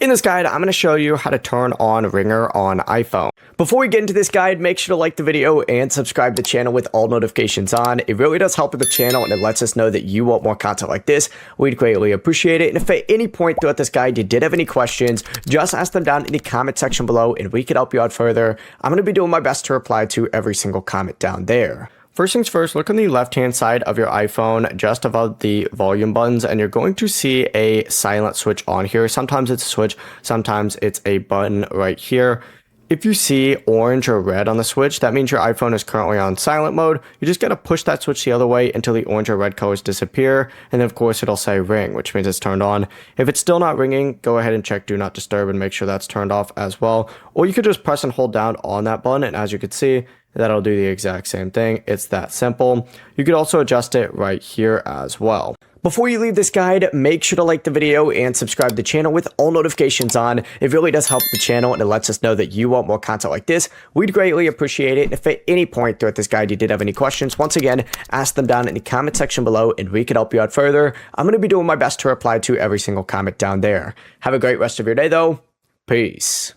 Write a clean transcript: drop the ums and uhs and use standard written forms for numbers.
In this guide, I'm going to show you how to turn on Ringer on iPhone. Before we get into this guide, make sure to like the video and subscribe to the channel with all notifications on. It really does help with the channel and it lets us know that you want more content like this. We'd greatly appreciate it. And if at any point throughout this guide you did have any questions, just ask them down in the comment section below and we could help you out further. I'm going to be doing my best to reply to every single comment down there. First things first, look on the left-hand side of your iPhone, just above the volume buttons, and you're going to see a silent switch on here. Sometimes it's a switch, sometimes it's a button right here. If you see orange or red on the switch, that means your iPhone is currently on silent mode. You just got to push that switch the other way until the orange or red colors disappear, and then of course it'll say ring, which means it's turned on. If it's still not ringing, go ahead and check do not disturb and make sure that's turned off as well. Or you could just press and hold down on that button, and as you can see, that'll do the exact same thing. It's that simple. You could also adjust it right here as well. Before you leave this guide, make sure to like the video and subscribe to the channel with all notifications on. It really does help the channel and it lets us know that you want more content like this. We'd greatly appreciate it. And if at any point throughout this guide you did have any questions, once again, ask them down in the comment section below and we could help you out further. I'm going to be doing my best to reply to every single comment down there. Have a great rest of your day though. Peace.